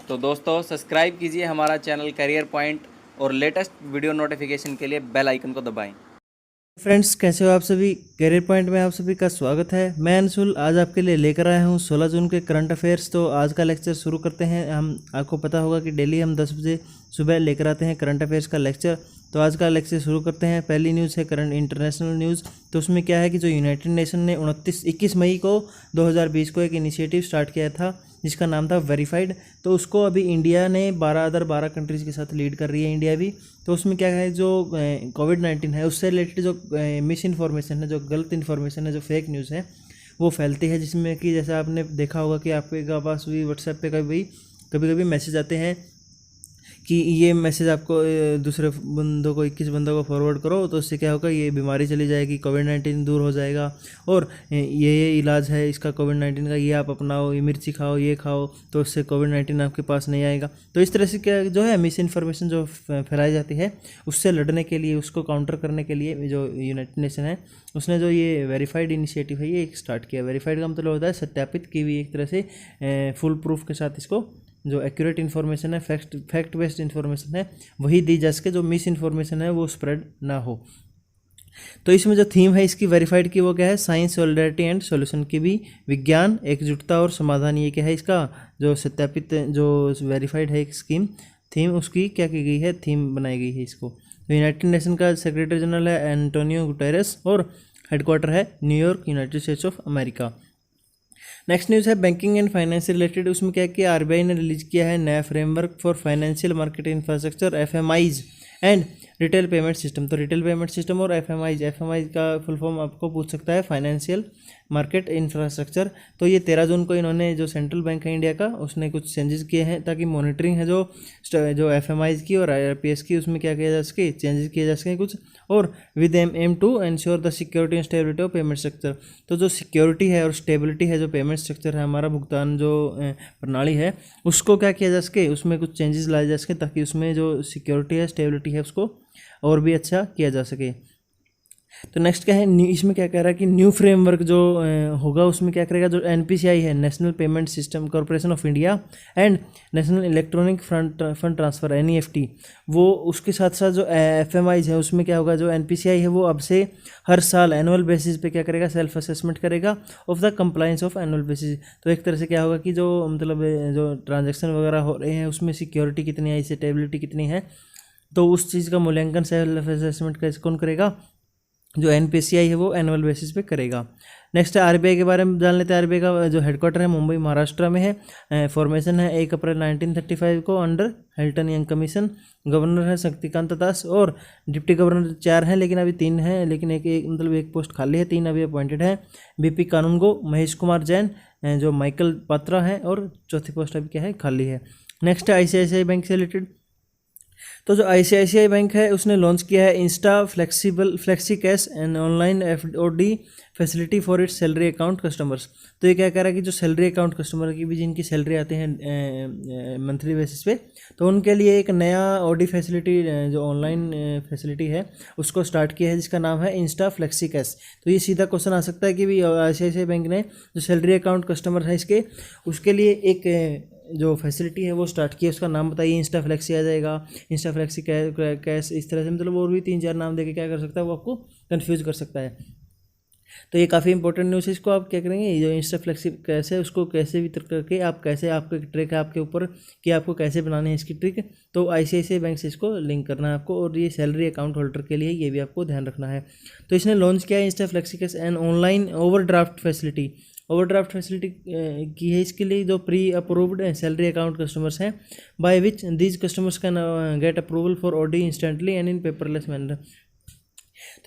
तो दोस्तों सब्सक्राइब कीजिए हमारा चैनल करियर पॉइंट और लेटेस्ट वीडियो नोटिफिकेशन के लिए बेल आइकन को दबाएं। फ्रेंड्स, कैसे हो आप सभी। करियर पॉइंट में आप सभी का स्वागत है। मैं अंशुल आज आपके लिए लेकर आया हूँ 16 जून के करंट अफेयर्स। तो आज का लेक्चर शुरू करते हैं। हम आपको पता होगा कि डेली हम 10 बजे सुबह लेकर आते हैं करंट अफेयर्स का लेक्चर। तो आज का लेक्चर शुरू करते हैं। पहली न्यूज़ है करंट इंटरनेशनल न्यूज़। तो उसमें क्या है कि जो यूनाइटेड नेशन ने 21 मई को 2020 को एक इनिशिएटिव स्टार्ट किया था जिसका नाम था वेरीफाइड। तो उसको अभी इंडिया ने 12 कंट्रीज़ के साथ लीड कर रही है इंडिया भी। तो उसमें क्या है, जो कोविड-19 है उससे रिलेटेड जो मिस इन्फॉर्मेशन है, जो गलत इन्फॉर्मेशन है, जो फेक न्यूज़ है वो फैलती है। जिसमें कि जैसे आपने देखा होगा कि आपके पास भी व्हाट्सएप पे कभी कभी मैसेज आते हैं कि ये मैसेज आपको दूसरे बंदों को 21 बंदों को फॉरवर्ड करो तो उससे क्या होगा, ये बीमारी चली जाएगी, कोविड-19 दूर हो जाएगा और ये इलाज है इसका कोविड-19 का, ये आप अपनाओ, ये मिर्ची खाओ, ये खाओ तो उससे कोविड-19 आपके पास नहीं आएगा। तो इस तरह से क्या जो है मिस इन्फॉर्मेशन जो फैलाई जाती है उससे लड़ने के लिए, उसको काउंटर करने के लिए जो यूनाइटेड नेशन है उसने जो ये वेरीफाइड इनिशिएटिव है ये एक स्टार्ट किया। वेरीफाइड का मतलब होता है सत्यापित की हुई, एक तरह से फुल प्रूफ के साथ इसको जो एक्यूरेट इन्फॉर्मेशन है, फैक्ट बेस्ड इन्फॉर्मेशन है वही दी जा सके, जो मिस इन्फॉर्मेशन है वो स्प्रेड ना हो। तो इसमें जो थीम है इसकी वेरीफाइड की वो क्या है, साइंस, सॉलिडरिटी एंड सॉल्यूशन की भी, विज्ञान, एकजुटता और समाधान। ये क्या है इसका जो सत्यापित जो वेरीफाइड है एक स्कीम, थीम उसकी क्या की गई है, थीम बनाई गई है इसको। तो यूनाइटेड नेशन का सेक्रेटरी जनरल है एंटोनियो गुटेरेस और हेडक्वार्टर है New York, United States of America. Next news है बैंकिंग एंड फाइनेंस से रिलेटेड। उसमें क्या है कि आरबीआई ने रिलीज किया है नया framework for financial market infrastructure, FMIs and retail payment system. तो रिटेल पेमेंट सिस्टम और एफएमआईज का फुल फॉर्म आपको पूछ सकता है, फाइनेंशियल मार्केट इंफ्रास्ट्रक्चर। तो ये 13 जून को इन्होंने, जो सेंट्रल बैंक है इंडिया का, उसने कुछ चेंजेस किए हैं ताकि मॉनिटरिंग है जो एफएमआईज की और आईआरपीएस की, उसमें क्या किया जा सके, चेंजेस किए जा सके कुछ, और with aim to ensure the security and stability of payment structure. तो जो सिक्योरिटी है और स्टेबिलिटी है, जो पेमेंट स्ट्रक्चर है हमारा, भुगतान जो प्रणाली है, उसको क्या किया जा सके, उसमें कुछ चेंजेस लाए जा सके ताकि उसमें जो सिक्योरिटी है, स्टेबिलिटी है, उसको और भी अच्छा किया जा सके। तो नेक्स्ट क्या है, इसमें क्या कह रहा है कि न्यू फ्रेमवर्क जो होगा उसमें क्या करेगा, जो एनपीसीआई है, national payment system corporation of India and national electronic fund transfer NEFT, वो उसके साथ साथ जो एफएमआईज है उसमें क्या होगा, जो एनपीसीआई है वो अब से हर साल एनुअल बेसिस पे क्या करेगा, सेल्फ असेसमेंट करेगा of the compliance of annual basis. तो एक तरह से क्या होगा कि जो मतलब जो ट्रांजेक्शन वगैरह हो रहे हैं उसमें सिक्योरिटी कितनी है, स्टेबिलिटी कितनी है, तो उस चीज़ का मूल्यांकन सेल्फ असेसमेंट कैसे कौन करेगा, जो एनपीसीआई है वो एनुअल बेसिस पे करेगा। नेक्स्ट आरबीआई के बारे में जान लेते हैं। आरबीआई का जो हेडक्वार्टर है मुंबई महाराष्ट्र में है। फॉर्मेशन है 1 अप्रैल 1935 को under Hilton young commission. Governor है शक्तिकांत दास और डिप्टी गवर्नर 4 हैं, लेकिन अभी 3 हैं, लेकिन एक पोस्ट खाली है, 3 अभी अपॉइंटेड है। बीपी कानूनगो, महेश कुमार जैन, जो माइकल पात्रा हैं, और चौथी पोस्ट अभी क्या है, खाली है। नेक्स्ट है आईसीआईसीआई बैंक से रिलेटेड। तो जो आईसीआईसीआई बैंक है उसने लॉन्च किया है Insta Flexi Cash and online FOD facility for its salary account customers. तो ये क्या कह रहा है कि जो सैलरी अकाउंट कस्टमर की भी, जिनकी सैलरी आते हैं मंथली बेसिस पे, तो उनके लिए एक नया ओडी फैसिलिटी, जो ऑनलाइन फैसिलिटी है उसको स्टार्ट किया है जिसका नाम है इंस्टा फ्लेक्सी कैश। तो ये सीधा क्वेश्चन आ सकता है कि भी आईसीआईसीआई बैंक ने जो सैलरी अकाउंट कस्टमर है इसके, उसके लिए एक जो फैसिलिटी है वो स्टार्ट किया, उसका नाम बताइए। इंस्टा फ्लेक्सी आ जाएगा, इंस्टा फ्लेक्सी कैश, इस तरह से मतलब और भी 3-4 नाम देके क्या कर सकता है, वो आपको कंफ्यूज कर सकता है। तो ये काफ़ी इंपॉर्टेंट न्यूज़ है। इसको आप क्या करेंगे, ये जो इंस्टा फ्लेक्सी कैश है उसको कैसे वितर करके आप कैसे, आपका ट्रिक है आपके ऊपर कि आपको कैसे बनानी है इसकी ट्रिक। तो आईसीआईसीआई बैंक से इसको लिंक करना है आपको, और ये सैलरी अकाउंट होल्डर के लिए ये भी आपको ध्यान रखना है। तो इसने लॉन्च किया है Insta Flexi Cash and online overdraft facility. Overdraft facility की है इसके लिए जो pre approved salary account customers हैं, by which these customers can get approval for OD instantly and in paperless manner.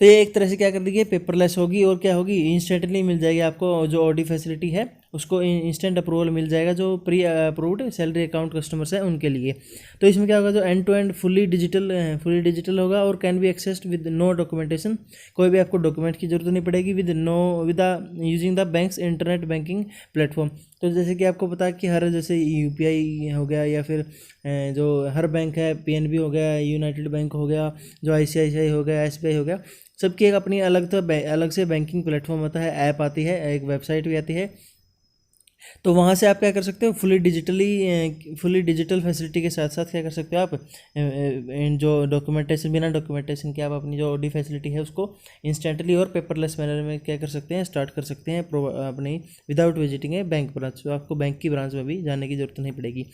तो ये एक तरह से क्या कर दी है, पेपरलेस होगी और क्या होगी, इंस्टेंटली मिल जाएगी आपको। जो ओडी फैसिलिटी है उसको इंस्टेंट अप्रूवल मिल जाएगा जो pre approved salary account customers हैं उनके लिए। तो इसमें क्या होगा, जो end to end fully digital होगा और can be accessed with no documentation. कोई भी आपको डॉक्यूमेंट की जरूरत नहीं पड़ेगी, with using the banks internet banking platform. तो जैसे कि आपको पता है कि हर, जैसे यूपीआई हो गया या फिर जो हर बैंक है, पीएनबी हो गया, यूनाइटेड बैंक हो गया, जो आईसीआईसीआई हो गया, एसबीआई हो गया, सबकी एक अपनी अलग से बैंकिंग प्लेटफॉर्म होता है, ऐप आती है, एक वेबसाइट भी आती है। तो वहाँ से आप क्या कर सकते हो, फुली डिजिटल फैसिलिटी के साथ साथ क्या कर सकते हो आप, जो डॉक्यूमेंटेशन, बिना डॉक्यूमेंटेशन के आप अपनी जो ऑडी फैसिलिटी है उसको इंस्टेंटली और पेपरलेस मैनर में क्या कर सकते हैं, स्टार्ट कर सकते हैं अपनी विदाउट विजिटिंग ए बैंक ब्रांच। तो आपको बैंक की ब्रांच में भी जाने की जरूरत नहीं पड़ेगी।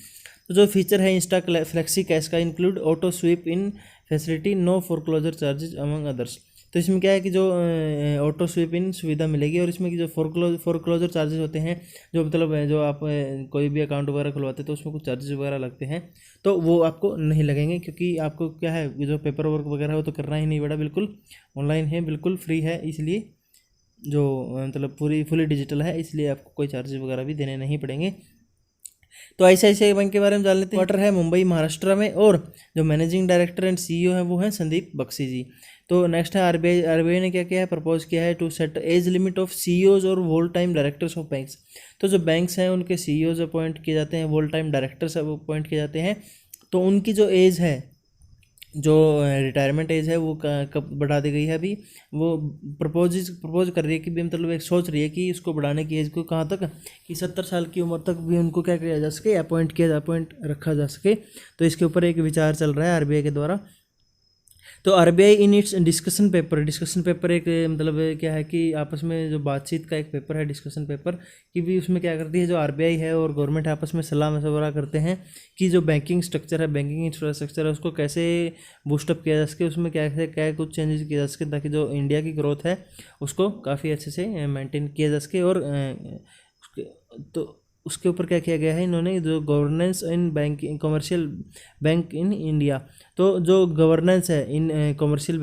तो जो फीचर है इंस्टा फ्लेक्सी कैश का, include auto sweep in facility, no foreclosure charges among others. तो इसमें क्या है कि जो ऑटो स्वीप इन सुविधा मिलेगी, और इसमें कि जो फोरक्लोजर चार्जेस होते हैं, जो मतलब जो आप कोई भी अकाउंट वगैरह खुलवाते हैं तो उसमें कुछ चार्जेस वगैरह लगते हैं, तो वो आपको नहीं लगेंगे, क्योंकि आपको क्या है जो पेपर वर्क वगैरह हो तो करना ही नहीं पड़ा, बिल्कुल ऑनलाइन है, बिल्कुल फ्री है, इसलिए जो मतलब फुली डिजिटल है, इसलिए आपको कोई चार्जेस वगैरह भी देने नहीं पड़ेंगे। तो ICICI बैंक के बारे में जान लेते हैं। क्वार्टर है मुंबई महाराष्ट्र में, और जो मैनेजिंग डायरेक्टर एंड CEO है वो हैं संदीप बख्शी जी। तो नेक्स्ट है आरबीआई ने क्या किया है, प्रपोज किया है to set age limit of CEOs और whole time directors of banks. तो जो बैंक्स हैं उनके CEOs अपॉइंट किए जाते हैं, वोल टाइम डायरेक्टर्स अपॉइंट किए जाते हैं, तो उनकी जो एज है, जो रिटायरमेंट एज है वो कब बढ़ा दी गई है अभी, वो प्रपोज कर रही है कि भी मतलब एक सोच रही है कि इसको बढ़ाने की एज को कहाँ तक, कि 70 साल की उम्र तक भी उनको क्या किया जा सके, अपॉइंट रखा जा सके। तो इसके ऊपर एक विचार चल रहा है आरबीआई के द्वारा। तो RBI in its discussion paper एक मतलब क्या है कि आपस में जो बातचीत का एक पेपर है, डिस्कशन पेपर, कि भी उसमें क्या करती है जो आरबीआई है और गवर्नमेंट आपस में सलाह मशवरा करते हैं कि जो बैंकिंग स्ट्रक्चर है, बैंकिंग इंफ्रास्ट्रक्चर है, उसको कैसे बूस्टअप किया जा सके, उसमें क्या कुछ चेंजेस किया जा सके, ताकि जो इंडिया की ग्रोथ है उसको काफ़ी अच्छे से मेंटेन किया जा सके। और तो उसके ऊपर क्या किया गया है इन्होंने, जो governance in banking commercial bank in India. तो जो गवर्नेंस है इन कमर्शियल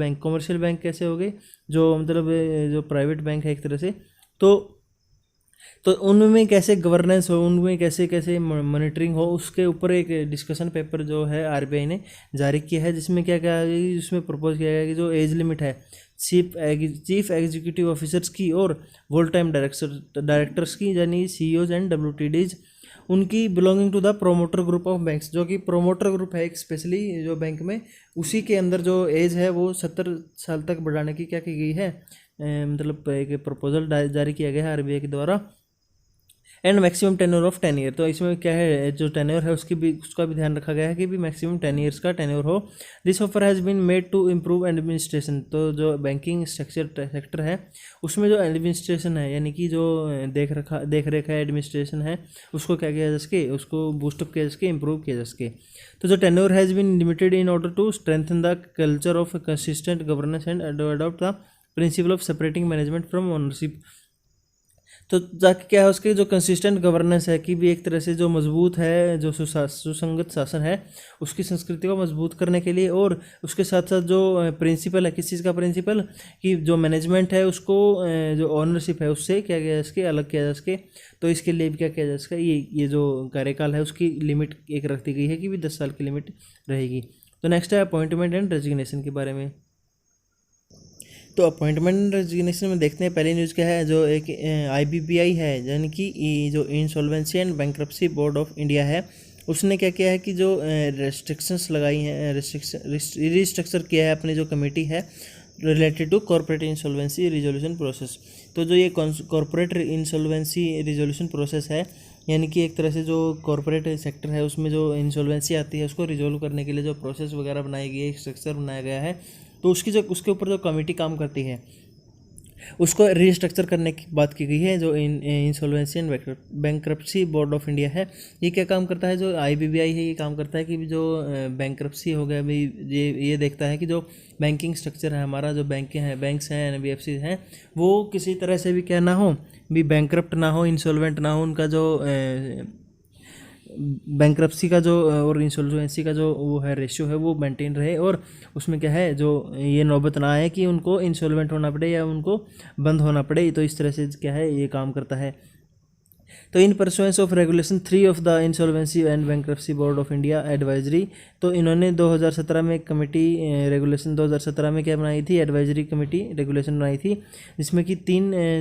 बैंक कैसे हो गए, जो मतलब जो प्राइवेट बैंक है एक तरह से, तो उनमें कैसे गवर्नेंस हो, उनमें कैसे कैसे मॉनिटरिंग हो, उसके ऊपर एक डिस्कशन पेपर जो है आरबीआई ने जारी किया है, जिसमें क्या क्या जिसमें प्रपोज किया गया कि जो एज लिमिट है चीफ एग्जीक्यूटिव ऑफिसर्स की और वोल टाइम डायरेक्टर्स की, यानी CEOs एंड WTDs, उनकी belonging to the promoter group of banks, जो कि प्रोमोटर ग्रुप है एक स्पेशली जो बैंक में, उसी के अंदर जो एज है वो 70 साल तक बढ़ाने की क्या की गई है, मतलब एक प्रपोजल जारी किया गया है आरबीआई के द्वारा। And maximum tenure of 10 year. तो इसमें क्या है, जो टेन्योर है उसका भी ध्यान रखा गया है कि भी मैक्सिमम 10 ईयर्स का टेन्योर हो। This offer has been made to improve administration. तो जो बैंकिंग सेक्टर है उसमें जो एडमिनिस्ट्रेशन है, यानी कि जो देख रेख है, एडमिनिस्ट्रेशन है, उसको क्या किया जा सके, उसको बूस्टअप किया जा सके, इम्प्रूव किया जा सके। तो जो tenure has been limited in order to strengthen the culture of consistent governance and adopt the principle of separating management from ownership. तो जाके क्या है, उसके जो कंसिस्टेंट गवर्नेंस है कि भी एक तरह से जो मजबूत है, जो सुसंगत शासन है, उसकी संस्कृति को मजबूत करने के लिए, और उसके साथ साथ जो प्रिंसिपल है, किस चीज़ का प्रिंसिपल, कि जो मैनेजमेंट है उसको जो ओनरशिप है उससे क्या किया जा सके, अलग किया जा सके। तो इसके लिए भी क्या किया जा सके, ये जो कार्यकाल है उसकी लिमिट एक रख दी गई है कि भी 10 साल की लिमिट रहेगी। तो नेक्स्ट है अपॉइंटमेंट एंड रेजिग्नेशन के बारे में। तो अपॉइंटमेंट रेजिग्नेशन में देखते हैं, पहली न्यूज़ क्या है, जो एक IBPI है, यानी कि जो insolvency and bankruptcy board of India है, उसने क्या किया है कि जो रेस्ट्रिक्शंस लगाई हैं, रिस्ट्रक्चर किया है अपनी जो कमेटी है related to corporate insolvency resolution process. तो जो ये कॉर्पोरेट इंसॉल्वेंसी रिजोल्यूशन प्रोसेस है, यानी कि एक तरह से जो कॉर्पोरेट सेक्टर है उसमें जो इंसॉल्वेंसी आती है उसको रिजोल्व करने के लिए जो प्रोसेस वगैरह बनाई गई है, स्ट्रक्चर बनाया गया है, तो उसके ऊपर जो कमेटी काम करती है उसको रीस्ट्रक्चर करने की बात की गई है। जो insolvency and bankruptcy board of India है, ये क्या काम करता है, जो IBPI है ये काम करता है कि जो बैंक्रप्सी हो गया भाई, ये देखता है कि जो बैंकिंग स्ट्रक्चर है हमारा, जो बैंक्स हैं NBFC हैं, वो किसी तरह से भी क्या ना हो, भी बैंक्रप्ट ना हो, इंसॉल्वेंट ना हो, उनका जो बैंक्रप्सी का जो और इंसॉल्वेंसी का जो वो है रेशियो है वो मेंटेन रहे, और उसमें क्या है जो ये नौबत ना आए कि उनको इंसॉल्वेंट होना पड़े या उनको बंद होना पड़े। तो इस तरह से क्या है ये काम करता है। तो इन pursuance of regulation 3 of the insolvency and bankruptcy board of India advisory, तो इन्होंने 2017 में एक कमेटी रेगुलेशन 2017 में क्या बनाई थी, एडवाइजरी कमेटी रेगुलेशन बनाई थी, जिसमें कि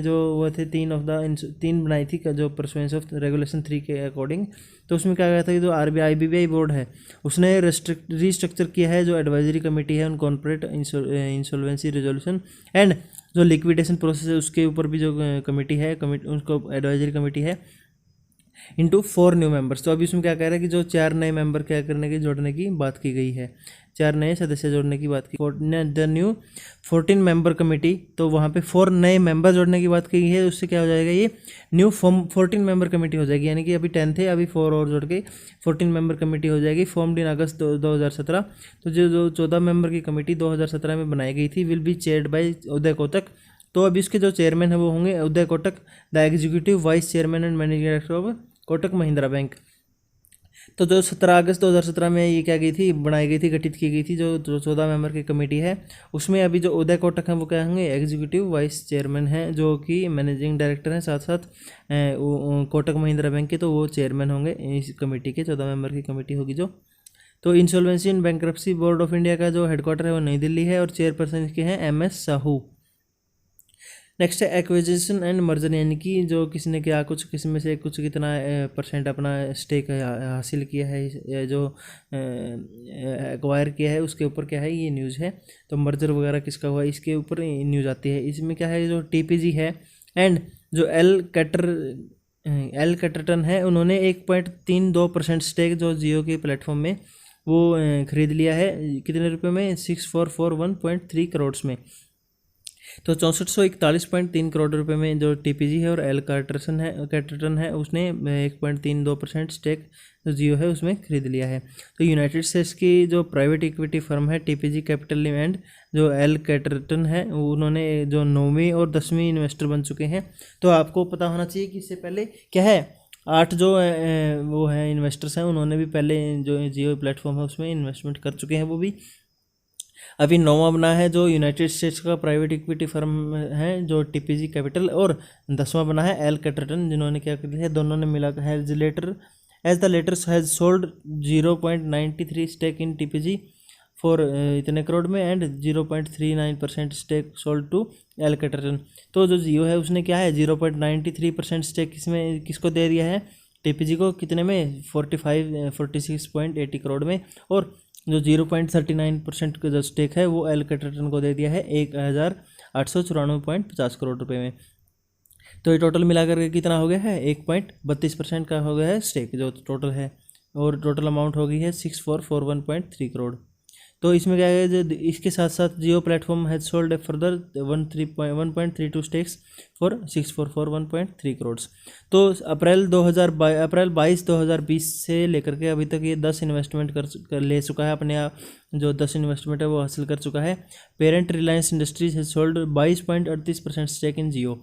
जो वो थे तीन बनाई थी जो परसुएंस ऑफ रेगुलेशन 3 के अकॉर्डिंग। तो उसमें क्या गया था कि जो IBPI बोर्ड है उसने रीस्ट्रक्चर किया है जो एडवाइजरी कमेटी है उन कॉर्पोरेट इंसॉल्वेंसी रिजोल्यूशन एंड जो लिक्विडेशन प्रोसेस है उसके ऊपर भी जो कमेटी है, उसको एडवाइजरी कमेटी है, इंटू 4 न्यू मेंबर्स। तो अभी इसमें क्या कह रहा है कि जो 4 नए मेंबर क्या करने की जोड़ने की बात की गई है, 4 नए सदस्य जोड़ने की बात की। द न्यू 14 मेंबर कमेटी, तो वहाँ पे 4 नए मेंबर जोड़ने की बात की गई है। उससे क्या हो जाएगा, ये न्यू 14 मेंबर कमेटी हो जाएगी, यानी कि अभी 10 थे, अभी 4 और जोड़ के 14 मेंबर कमेटी हो जाएगी। फॉर्म्ड इन अगस्त 2017। तो जो 14 मेंबर की कमेटी 2017 में बनाई गई थी, will be chaired by Uday Kotak. तो अभी इसके जो चेयरमैन है वो होंगे Uday Kotak, the executive vice chairman and managing director of Kotak Mahindra Bank. तो जो 17 अगस्त 2017 में ये क्या गई थी, बनाई गई थी, गठित की गई थी जो 14 मेंबर की कमेटी है, उसमें अभी जो उदय कोटक हैं वो क्या होंगे, एग्जीक्यूटिव वाइस चेयरमैन हैं, जो कि मैनेजिंग डायरेक्टर हैं, साथ साथ कोटक महिंद्रा बैंक के, तो वो चेयरमैन होंगे इस कमेटी के, 14 मेंबर की कमेटी होगी जो। तो insolvency and bankruptcy board of India का जो हेडक्वार्टर है वो नई दिल्ली है, और चेयरपर्सन इसके हैं MS साहू। नेक्स्ट है एक्विजिशन एंड मर्जर, यानी कि जो किसी ने क्या कुछ किसी में से कुछ कितना परसेंट अपना स्टेक हासिल किया है, जो एक्वायर किया है, उसके ऊपर क्या है ये न्यूज़ है। तो मर्जर वगैरह किसका हुआ इसके ऊपर न्यूज़ आती है। इसमें क्या है, जो TPG है एंड जो एल कैटरटन है, उन्होंने 1.32% स्टेक जो जियो के प्लेटफॉर्म में वो खरीद लिया है। कितने रुपए में, 6441.3 करोड़ में। तो 6441.3 करोड़ रुपए में जो TPG है, और एल कैटरटन है उसने 1.32% स्टेक जो जियो है उसमें खरीद लिया है। तो यूनाइटेड स्टेट्स की जो प्राइवेट इक्विटी फर्म है TPG कैपिटल एंड जो एल कैटरटन है, उन्होंने जो 9वीं और 10वीं इन्वेस्टर बन चुके हैं। तो आपको पता होना चाहिए कि इससे पहले क्या है, 8 जो वो हैं इन्वेस्टर्स हैं, उन्होंने भी पहले जो जियो प्लेटफॉर्म है उसमें इन्वेस्टमेंट कर चुके हैं वो भी। अभी 9वां बना है जो यूनाइटेड स्टेट्स का प्राइवेट इक्विटी फर्म है जो TPG कैपिटल, और 10वां बना है एल कैटरटन, जिन्होंने क्या कर लिया है, दोनों ने मिला as the latter has sold 0.93 stake in TPG for इतने करोड़ में, and 0.39% stake sold to L Catterton. तो जो जियो है उसने क्या है 0.93% स्टेक इसमें किसको दे दिया है, TPG को, कितने में, 46.80 करोड़ में, और जो 0.39% का जो स्टेक है वो एल कैटरटन को दे दिया है 1894.50 करोड़ रुपए में। तो ये टोटल मिलाकर के कितना हो गया है, 1.32% का हो गया है स्टेक जो टोटल है, और टोटल अमाउंट हो गई है 6441.3 करोड़। तो इसमें क्या है, जो इसके साथ साथ Jio platform has sold further 1.32 stakes for 6441.3 crore. तो अप्रैल 22 2020 से लेकर के अभी तक ये 10 इन्वेस्टमेंट कर ले चुका है अपने आप, जो 10 इन्वेस्टमेंट है वो हासिल कर चुका है। Parent Reliance Industries has sold 22.38% stake in Jio.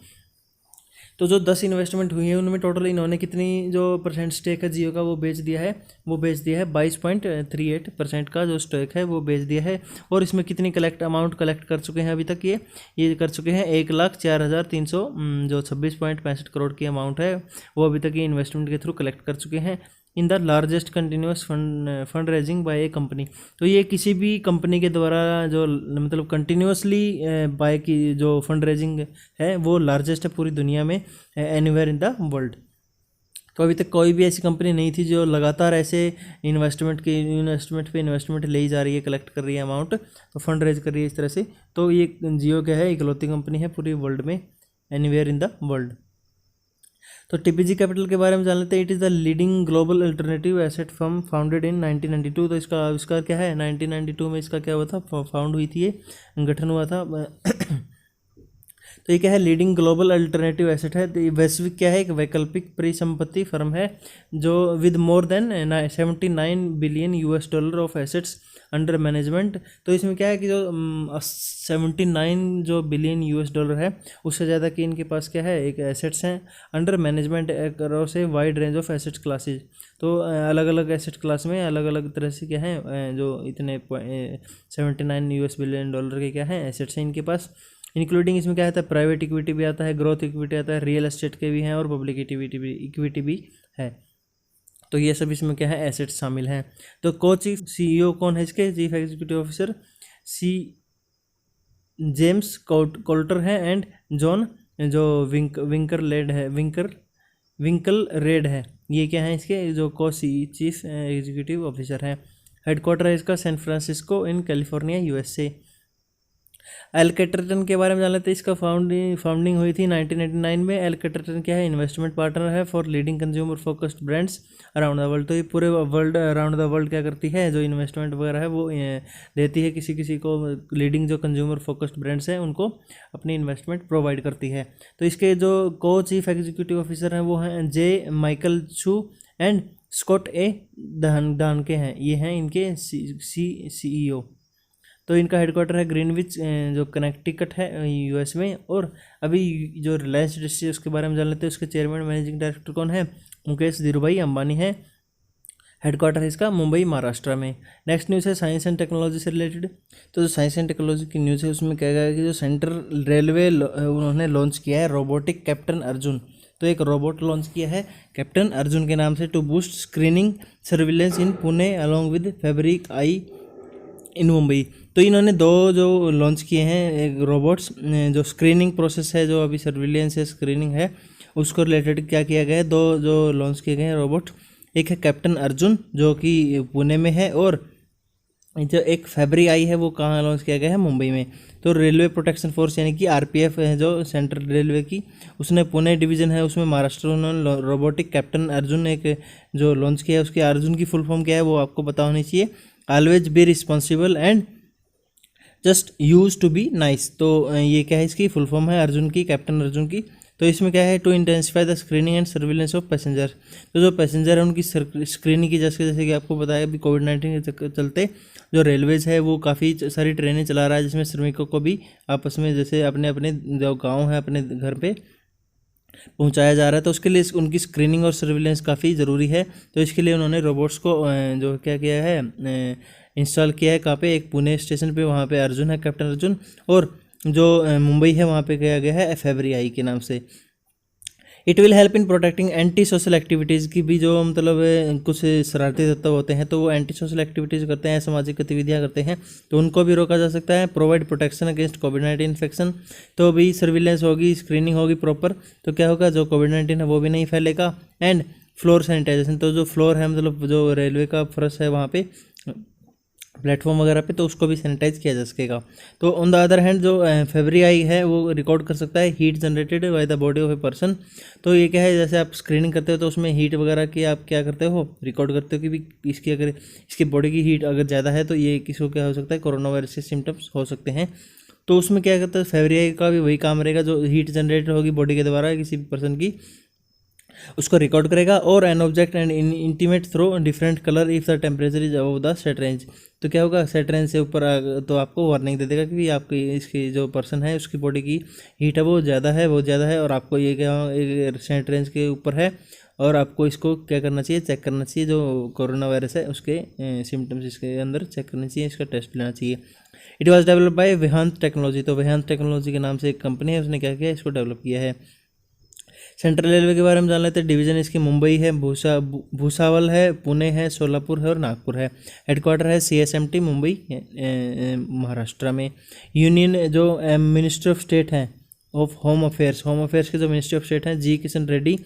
तो जो 10 इन्वेस्टमेंट हुई है उनमें टोटल इन्होंने कितनी जो परसेंट स्टेक है जियो का वो बेच दिया है, 22.38% का जो स्टेक है वो बेच दिया है। और इसमें कितनी अमाउंट कलेक्ट कर चुके हैं अभी तक, ये कर चुके हैं 1,04,300 जो 26.65 करोड़ की अमाउंट है वो अभी तक ये इन्वेस्टमेंट के थ्रू कलेक्ट कर चुके हैं in the largest continuous fund raising by a company. तो ये किसी भी कंपनी के द्वारा जो मतलब कंटिन्यूसली बाय की जो फंड रेजिंग है वो लार्जेस्ट है पूरी दुनिया में, एनीवेयर इन द वर्ल्ड। तो अभी तक कोई भी ऐसी कंपनी नहीं थी जो लगातार ऐसे इन्वेस्टमेंट पे इन्वेस्टमेंट ले जा रही है, कलेक्ट कर रही है अमाउंट, तो फंड रेज कर रही है इस तरह से। तो ये जियो क्या है, इकलौती कंपनी है पूरी वर्ल्ड में, एनीवेयर इन द वर्ल्ड। तो TPG कैपिटल के बारे में जान लेते हैं। It is the leading global alternative asset firm founded in 1992। तो इसका आविष्कार क्या है, 1992 में इसका क्या हुआ था, फाउंड हुई थी, ये गठन हुआ था। तो ये क्या है, लीडिंग ग्लोबल अल्टरनेटिव एसेट है। तो ये वैश्विक क्या है, एक वैकल्पिक परिसंपत्ति फर्म है जो with more than 79 billion $, of assets under management. तो इसमें क्या है कि जो 79 जो बिलियन $, है उससे ज़्यादा कि इनके पास क्या है, एक एसेट्स हैं under management across a wide range of assets classes. तो अलग अलग एसेट क्लास में अलग अलग तरह से क्या है, जो इतने 79 बिलियन $, के क्या है एसेट्स हैं इनके पास। इंक्लूडिंग इसमें क्या आता है, प्राइवेट इक्विटी भी आता है, ग्रोथ इक्विटी आता है, रियल एस्टेट के भी हैं, और पब्लिक इक्विटी भी है। तो ये सब इसमें क्या है, एसेट्स शामिल हैं। तो चीफ CEO कौन है इसके, chief executive officer James Coulter है, एंड जॉन जो विंकल रेड है, ये क्या है इसके जो चीफ एग्जीक्यूटिव ऑफिसर हैं। हेडक्वार्टर है इसका San Francisco in California USA। एल्केट्राटन के बारे में जान लेते हैं। इसका फाउंडिंग हुई थी 1989 में। एल्केट्राटन क्या है? इन्वेस्टमेंट पार्टनर है for leading consumer focused brands around the world. तो ये पूरे वर्ल्ड अराउंड द वर्ल्ड क्या करती है, जो इन्वेस्टमेंट वगैरह है वो देती है किसी को, लीडिंग जो कंज्यूमर फोकस्ड ब्रांड्स हैं उनको अपनी इन्वेस्टमेंट प्रोवाइड करती है। तो इसके जो को चीफ एग्जीक्यूटिव ऑफिसर हैं वो हैं जे माइकल चू एंड स्कॉट ए डानके हैं। ये हैं इनके CEO। तो इनका हेडक्वार्टर है ग्रीनविच जो कनेक्टिकट है US में। और अभी जो रिलायंस इंडस्ट्री है उसके बारे में जान लेते हैं। उसके चेयरमैन मैनेजिंग डायरेक्टर कौन है? मुकेश धीरूभाई अंबानी है। हेडक्वार्टर है इसका मुंबई महाराष्ट्र में। नेक्स्ट न्यूज़ है साइंस एंड टेक्नोलॉजी से रिलेटेड। तो जो साइंस एंड टेक्नोलॉजी की न्यूज़ है उसमें क्या गया है कि जो सेंट्रल रेलवे उन्होंने लॉन्च किया है रोबोटिक कैप्टन अर्जुन। तो एक रोबोट लॉन्च किया है कैप्टन अर्जुन के नाम से to boost screening surveillance in Pune along with FebriEye in Mumbai. तो इन्होंने दो जो लॉन्च किए हैं एक रोबोट्स, जो स्क्रीनिंग प्रोसेस है, जो अभी सर्विलेंस है स्क्रीनिंग है उसको रिलेटेड क्या किया गया है, दो जो लॉन्च किए गए हैं रोबोट। एक है कैप्टन अर्जुन जो कि पुणे में है, और जो एक फैब्रिक आई है वो कहाँ लॉन्च किया गया है? मुंबई में। तो रेलवे प्रोटेक्शन फोर्स यानी कि RPF है जो सेंट्रल रेलवे की, उसने पुणे डिवीज़न है उसमें महाराष्ट्र उन्होंने रोबोटिक कैप्टन अर्जुन एक जो लॉन्च किया है। उसकी अर्जुन की फुल फॉर्म क्या है वो आपको पता होनी चाहिए। Always be responsible and just use to be nice. तो ये क्या है? इसकी फुल फॉर्म है अर्जुन की, कैप्टन अर्जुन की। तो इसमें क्या है? To intensify the screening and surveillance of passenger. तो जो पैसेंजर है उनकी स्क्रीनिंग की, जैसे कि आपको बताया अभी कोविड-19 के चलते जो रेलवेज है वो काफ़ी सारी ट्रेनें चला रहा है जिसमें श्रमिकों को भी आपस में जैसे अपने अपने जो गाँव है अपने घर पे पहुंचाया जा रहा है। तो उसके लिए उनकी स्क्रीनिंग और सर्विलेंस काफ़ी ज़रूरी है। तो इसके लिए उन्होंने रोबोट्स को जो क्या किया है इंस्टॉल किया है। कहाँ पे? एक पुणे स्टेशन पे, वहाँ पे अर्जुन है कैप्टन अर्जुन, और जो मुंबई है वहाँ पे किया गया है फैब्रिक आई के नाम से। It will help in protecting anti social activities की भी, जो मतलब कुछ शरारती तत्व होते हैं तो वो एंटी सोशल एक्टिविटीज़ करते हैं, सामाजिक गतिविधियां करते हैं, तो उनको भी रोका जा सकता है। प्रोवाइड प्रोटेक्शन अगेंस्ट कोविड-19 इन्फेक्शन। तो भी सर्विलेंस होगी, स्क्रीनिंग होगी प्रॉपर, तो क्या होगा? जो कोविड-19 है वो भी नहीं फैलेगा। And floor sanitization. तो जो फ्लोर है मतलब जो रेलवे का फर्श है वहाँ पे प्लेटफॉर्म वगैरह पे, तो उसको भी सैनिटाइज किया जा सकेगा। तो ऑन द अदर हैंड जो फैब्रिक आई है वो रिकॉर्ड कर सकता है heat generated by the body of a person. तो ये क्या है? जैसे आप स्क्रीनिंग करते हो तो उसमें हीट वगैरह की आप क्या करते हो? रिकॉर्ड करते हो कि भी इसकी अगर इसकी बॉडी की हीट अगर ज़्यादा है तो ये किसी क्या हो सकता है? कोरोना वायरस के सिम्टम्स हो सकते हैं। तो उसमें क्या करता है? फैब्रिक आई का भी वही काम रहेगा, जो हीट जनरेट होगी बॉडी के द्वारा किसी भी पर्सन की, उसको रिकॉर्ड करेगा। और an object and intimate through different colour if the temperature is above the set range. तो क्या होगा? सेट रेंज से ऊपर तो आपको वार्निंग दे देगा कि आपकी इसकी जो पर्सन है उसकी बॉडी की हीट है वो ज़्यादा है, और आपको ये क्या सेट रेंज के ऊपर है, और आपको इसको क्या करना चाहिए? चेक करना चाहिए। जो कोरोना वायरस है उसके सिम्टम्स इसके अंदर चेक करने चाहिए, इसका टेस्ट लेना चाहिए। It was develop by Vedant technology. तो वेदांत टेक्नोलॉजी के नाम से एक कंपनी है, उसने क्या किया? इसको डेवलप किया है। सेंट्रल रेलवे के बारे में जान लेते हैं। डिवीज़न इसकी मुंबई है, भूसावल है, पुणे है, सोलापुर है और नागपुर है। हेडक्वार्टर है CSMT मुंबई महाराष्ट्र में। यूनियन जो मिनिस्ट्री ऑफ स्टेट है ऑफ होम अफेयर्स के जो मिनिस्ट्री ऑफ स्टेट हैं G. किशन रेड्डी,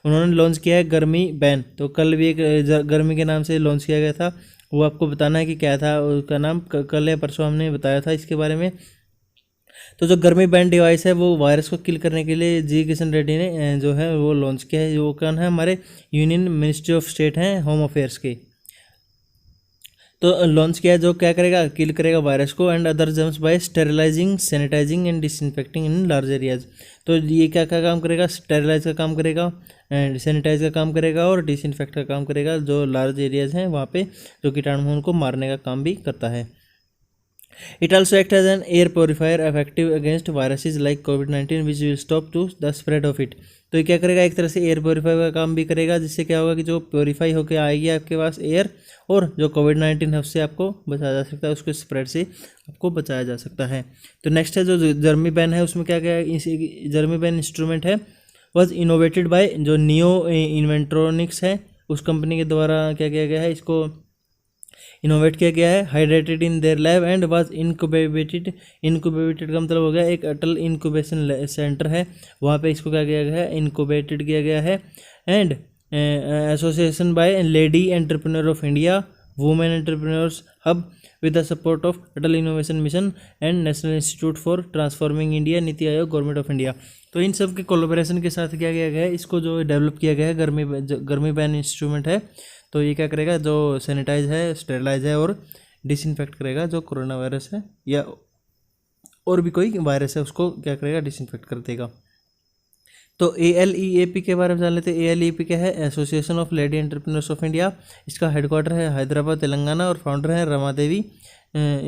उन्होंने लॉन्च किया है गर्मी बैन। तो कल भी एक गर्मी के नाम से लॉन्च किया गया था, वो आपको बताना है कि क्या था उसका नाम। कल या परसों हमने बताया था इसके बारे में। तो जो गर्मी बैंड डिवाइस है वो वायरस को किल करने के लिए G. किशन रेड्डी ने जो है वो लॉन्च किया है। वो कौन है? हमारे यूनियन मिनिस्ट्री ऑफ स्टेट हैं होम अफेयर्स के। तो लॉन्च किया है, जो क्या करेगा? किल करेगा वायरस को and other germs by sterilising, sanitising and disinfecting in large areas. तो ये क्या क्या काम करेगा? स्टेरिलाइज का काम करेगा, सैनिटाइज का काम करेगा और डिसइंफेक्ट का काम करेगा। जो लार्ज एरियाज हैं वहाँ पे जो कीटाणु हैं उनको मारने का काम भी करता है। It also acts as an air purifier effective against viruses like COVID-19 which will stop to the spread of it। तो ये क्या करेगा? एक तरह से एयर प्योरीफायर का काम भी करेगा, जिससे क्या होगा कि जो प्योरीफाई होकर आएगी आपके पास एयर, और जो कोविड-19 है उससे आपको बचाया जा सकता है, उसके स्प्रेड से आपको बचाया जा सकता है। तो नेक्स्ट है जो जर्मी बैन है, उसमें क्या क्या जर्मी बैन इंस्ट्रूमेंट है वॉज इनोवेटेड बाय जो नियो इन्वेंट्रॉनिक्स है उस कंपनी के द्वारा क्या किया गया है? इसको इनोवेट किया गया है। Hydrated in their lab and was incubated का मतलब हो गया एक अटल इनक्यूबेशन सेंटर है, वहाँ पे इसको क्या किया गया है? इनक्यूबेटेड किया गया है। And association by lady entrepreneur of India women entrepreneurs hub with the support of Atal innovation mission and national institute for transforming India, NITI Aayog, government of India. तो इन सब के कोलैबोरेशन के साथ क्या किया गया है, इसको जो डेवलप किया गया है गर्मी बैन इंस्ट्रूमेंट है। तो ये क्या करेगा, जो सैनिटाइज है, स्टेरिलाइज है और डिसइंफेक्ट करेगा जो कोरोना वायरस है या और भी कोई वायरस है उसको क्या करेगा, डिसइंफेक्ट कर देगा। तो ALEAP के बारे में जान लेते हैं। ALEAP क्या है, association of lady entrepreneurs of India. इसका हेडक्वार्टर है हैदराबाद, तेलंगाना और फाउंडर है रमा देवी।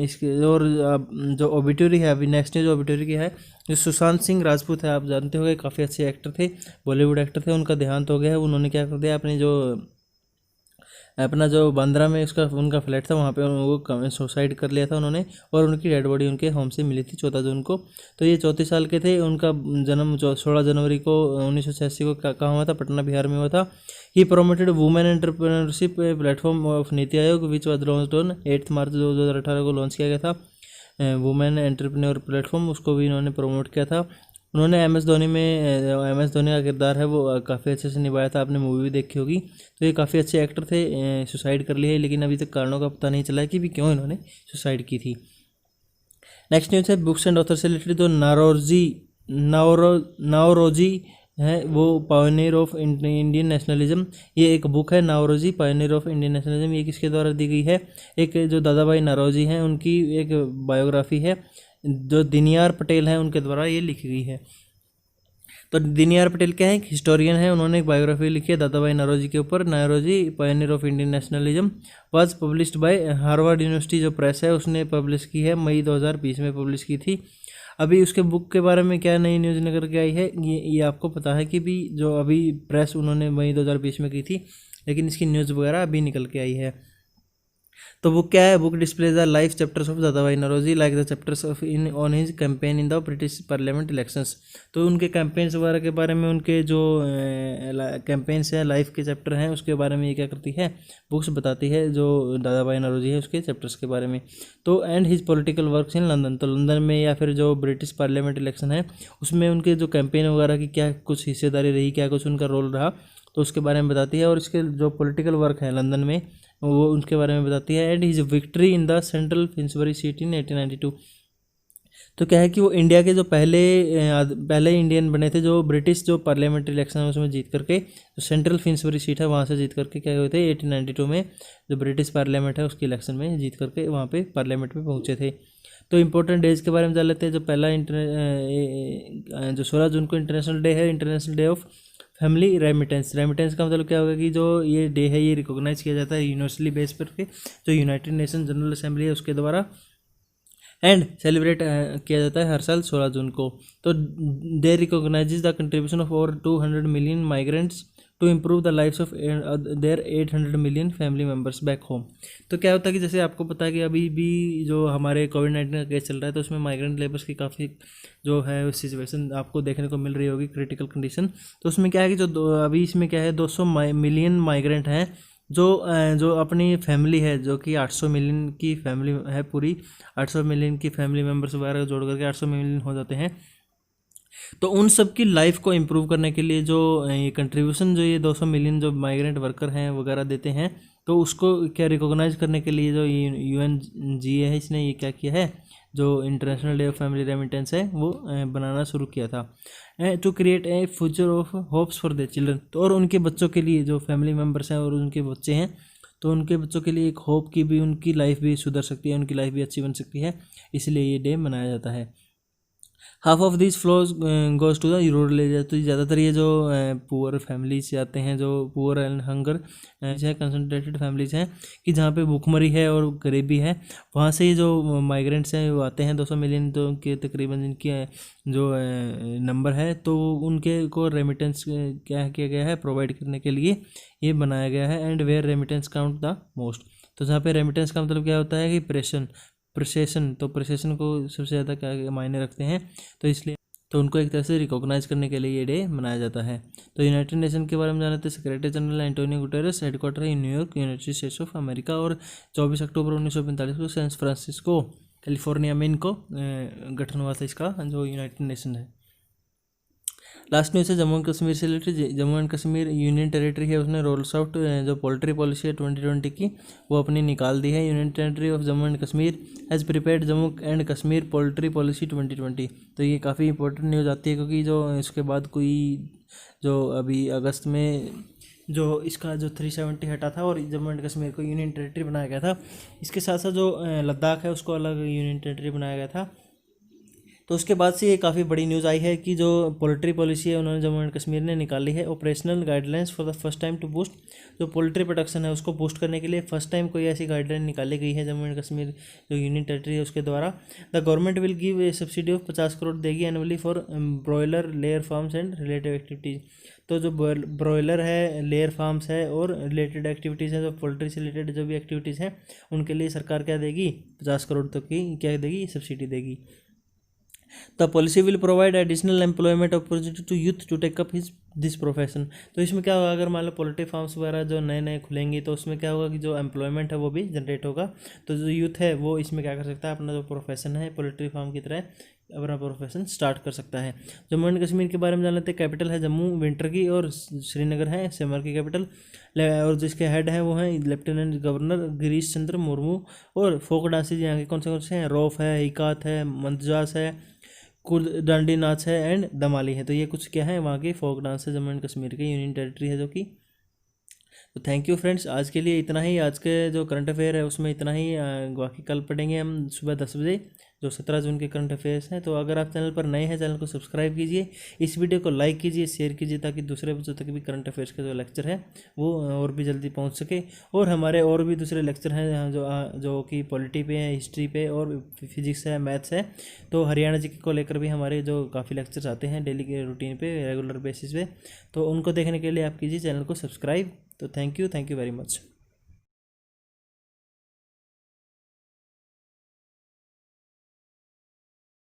इसके और जो ओबिटरी है, अभी नेक्स्ट जो ओबिटरी की है, जो सुशांत सिंह राजपूत है, आप जानते होंगे, काफ़ी अच्छे एक्टर थे, बॉलीवुड एक्टर थे, उनका देहांत हो गया है। उन्होंने क्या कर दिया, अपना जो बांद्रा में उसका उनका फ्लैट था वहाँ पे वो सुसाइड कर लिया था उन्होंने, और उनकी डेड बॉडी उनके होम से मिली थी 14 जून को। तो ये 34 साल के थे। उनका जन्म 16 जनवरी को 1986 को कहाँ हुआ था, पटना बिहार में हुआ था। He promoted women entrepreneurship platform of NITI Aayog which was launch on 8 March 2018 को लॉन्च किया गया था। वुमेन एंटरप्रेन्योर प्लेटफॉर्म, उसको भी इन्होंने प्रमोट किया था। उन्होंने MS धोनी में MS धोनी का किरदार है वो काफ़ी अच्छे से निभाया था, आपने मूवी भी देखी होगी। तो ये काफ़ी अच्छे एक्टर थे, सुसाइड कर लिए, लेकिन अभी तक कारणों का पता नहीं चला है कि भी क्यों इन्होंने सुसाइड की थी। नेक्स्ट न्यूज़ है बुक्स एंड ऑथर से रिलेटेड। तो नाओरोजी है वो पायोनियर ऑफ इंडियन नेशनलिज्म। ये एक बुक है, नाओरोजी पायोनियर ऑफ इंडियन नेशनलिज्म। ये किसके द्वारा दी गई है, एक जो दादा भाई नौरोजी हैं उनकी एक बायोग्राफी है, जो दिनयार पटेल हैं उनके द्वारा ये लिखी गई है। तो दिनयार पटेल क्या है, एक हिस्टोरियन है, उन्होंने एक बायोग्राफी लिखी है दादा भाई नौरोजी के ऊपर। Naoroji pioneer of Indian nationalism was published by Harvard University, जो प्रेस है उसने पब्लिश की है, मई 2020 में पब्लिश की थी। अभी उसके बुक के बारे में क्या नई न्यूज़ निकल के आई है, ये आपको पता है कि भी जो अभी प्रेस उन्होंने मई 2020 में की थी, लेकिन इसकी न्यूज़ वगैरह अभी निकल के आई है। तो बुक क्या है, book displays the life chapters of Dadabhai Naoroji like the chapters of in on his campaign in the British parliament elections. तो उनके कैंपेन्स वगैरह के बारे में, उनके जो कैंपेन्स हैं, लाइफ के चैप्टर हैं, उसके बारे में ये क्या करती है, बुक्स बताती है, जो दादा भाई नौरोजी है उसके चैप्टर्स के बारे में। तो and his political works in London, तो लंदन में या फिर जो ब्रिटिश पार्लियामेंट इलेक्शन है उसमें उनके जो कैंपेन वगैरह की क्या कुछ हिस्सेदारी रही, क्या कुछ उनका रोल रहा, तो उसके बारे में बताती है। और इसके जो पॉलिटिकल वर्क है लंदन में वो उनके बारे में बताती है। And his victory in the Central Finsbury seat in 1892। तो क्या है कि वो इंडिया के जो पहले इंडियन बने थे जो ब्रिटिश जो पार्लियामेंट्री इलेक्शन है उसमें जीत करके, जो सेंट्रल फिन्सबरी सीट है वहाँ से जीत करके क्या हुए थे, 1892 में जो ब्रिटिश पार्लियामेंट है उसके इलेक्शन में जीत करके वहाँ पे पार्लियामेंट में पहुँचे थे। तो इंपॉर्टेंट डेज के बारे में जान लेते हैं। जो पहला जो 16 जून को इंटरनेशनल डे है, international day of family remittance. Remittance का मतलब क्या होगा कि जो ये डे है ये रिकॉग्नाइज किया जाता है यूनिवर्सली बेस पर के, जो यूनाइटेड नेशन जनरल असेंबली है उसके द्वारा, एंड सेलिब्रेट किया जाता है हर साल 16 जून को। तो they recognises the contribution of over 200 million migrants to improve the lifes of their 800 million family members back home. तो क्या होता है कि जैसे आपको पता है कि अभी भी जो हमारे कोविड-19 का केस चल रहा है, तो उसमें माइग्रेंट लेबर्स की काफ़ी जो है सिचुएशन आपको देखने को मिल रही होगी, क्रिटिकल कंडीशन। तो उसमें क्या है कि जो अभी इसमें क्या है 200 मिलियन माइग्रेंट हैं जो अपनी फैमिली है, जो कि 800 मिलियन की फैमिली है, पूरी 800 मिलियन की फैमिली मेम्बर्स वगैरह जोड़ करके 800 मिलियन हो जाते हैं। तो उन सब की लाइफ को इम्प्रूव करने के लिए जो ये कंट्रीब्यूशन जो ये 200 मिलियन जो माइग्रेंट वर्कर हैं वगैरह देते हैं, तो उसको क्या रिकॉग्नाइज करने के लिए जो UNGA है इसने ये क्या किया है, जो international day of family remittance है वो बनाना शुरू किया था, to create a future of hopes for their children. तो और उनके बच्चों के लिए, जो फैमिली मेम्बर्स हैं और उनके बच्चे हैं, तो उनके बच्चों के लिए एक होप की भी, उनकी लाइफ भी सुधर सकती है, उनकी लाइफ भी अच्छी बन सकती है, इसलिए ये डे मनाया जाता है। Half of this flows goes to the rural area. तो ज़्यादातर ये जो पुअर फैमिलीज से आते हैं, जो पुअर एंड हंगर है, कंसनट्रेटेड फैमिलीज हैं कि जहाँ पे भूखमरी है और गरीबी है, वहाँ से ये जो माइग्रेंट्स हैं वो आते हैं 200 मिलियन तो के तकरीबन जिनकी जो नंबर है, तो उनके को रेमिटेंस क्या किया गया है, प्रोवाइड करने के लिए ये बनाया गया है। And where remittance count the most. तो जहाँ पे रेमिटेंस का मतलब क्या होता है कि प्रेसेशन, तो प्रेसेशन को सबसे ज़्यादा क्या मायने रखते हैं, तो इसलिए तो उनको एक तरह से रिकॉग्नाइज करने के लिए ये डे मनाया जाता है। तो यूनाइटेड नेशन के बारे में जानते हैं। Secretary General Antonio Guterres, headquarter है New York, United States of America, और 24 अक्टूबर 1945 को सैन फ्रांसिस्को कैलिफोर्निया में इनको गठन हुआ था इसका, जो यूनाइटेड नेशन है। लास्ट न्यूज़ है जम्मू एंड कश्मीर से related. Jammu and Kashmir union territory है, उसने रोल्स आउट जो पोल्ट्री पॉलिसी है 2020 की वो अपनी निकाल दी है। Union territory of Jammu and Kashmir has prepared Jammu and Kashmir poultry policy 2020। तो ये काफ़ी इंपॉर्टेंट न्यूज़ आती है क्योंकि जो इसके बाद कोई जो अभी अगस्त में जो इसका जो 370 हटा था और जम्मू एंड कश्मीर को यूनियन टेरिटरी बनाया गया था। इसके साथ साथ जो लद्दाख है उसको अलग यूनियन टेरिटरी बनाया गया था। तो उसके बाद से ये काफ़ी बड़ी न्यूज़ आई है कि जो पोल्ट्री पॉलिसी है उन्होंने जम्मू एंड कश्मीर ने निकाली है। Operational guidelines for the first time to boost, जो पोल्ट्री प्रोडक्शन है उसको बूस्ट करने के लिए फर्स्ट टाइम कोई ऐसी गाइडलाइन निकाली गई है जम्मू एंड कश्मीर जो यूनियन टेरिटरी है उसके द्वारा। The government will give a subsidy of 50 crore देगी annually for broiler layer farms and related activities. तो जो ब्रॉयलर है, लेयर फार्म्स है और रिलेटेड एक्टिविटीज़ हैं, जो पोल्ट्री से रिलेटेड जो भी एक्टिविटीज़ हैं उनके लिए सरकार क्या देगी, 50 करोड़ तक की क्या देगी, सब्सिडी देगी। The policy will provide additional employment opportunity to youth to take up this profession. तो इसमें क्या होगा, अगर मान लो पोल्ट्री फार्म्स वगैरह जो नए नए खुलेंगी तो उसमें क्या होगा कि जो एम्प्लॉयमेंट है वो भी जनरेट होगा। तो जो यूथ है वो इसमें क्या कर सकता है, अपना जो प्रोफेशन है पोल्ट्री फार्म की तरह अपना प्रोफेशन स्टार्ट कर सकता है। जम्मू एंड कश्मीर के बारे में जान लेते हैं। कैपिटल है जम्मू विंटर की और श्रीनगर है समर की कैपिटल। और जिसके हेड हैं वो हैं लेफ्टिनेंट गवर्नर गिरीश चंद्र मुर्मू। और फोक डांसेज यहाँ के कौन से हैं, रौफ है, इकात है, मंतजास है, कुर्द डांडी नाच है एंड दमाली है। तो ये कुछ क्या है वहाँ के फोक डांस है जम्मू एंड कश्मीर के यूनियन टेरिटरी है जो कि। तो थैंक यू फ्रेंड्स, आज के लिए इतना ही। आज के जो करंट अफेयर है उसमें इतना ही। बाकी कल पढ़ेंगे हम सुबह 10 बजे जो 17 जून के करंट अफेयर्स हैं। तो अगर आप चैनल पर नए हैं चैनल को सब्सक्राइब कीजिए, इस वीडियो को लाइक कीजिए, शेयर कीजिए ताकि दूसरे बच्चों तक भी करंट अफेयर्स के जो लेक्चर है वो और भी जल्दी पहुंच सके। और हमारे और भी दूसरे लेक्चर हैं जो कि पॉलिटी पे है, हिस्ट्री पे और फिजिक्स है, मैथ्स है। तो हरियाणा जी को लेकर भी हमारे जो काफ़ी लेक्चर्स आते हैं डेली के रूटीन पे, रेगुलर बेसिस पे, तो उनको देखने के लिए आप कीजिए चैनल को सब्सक्राइब। तो थैंक यू वेरी मच।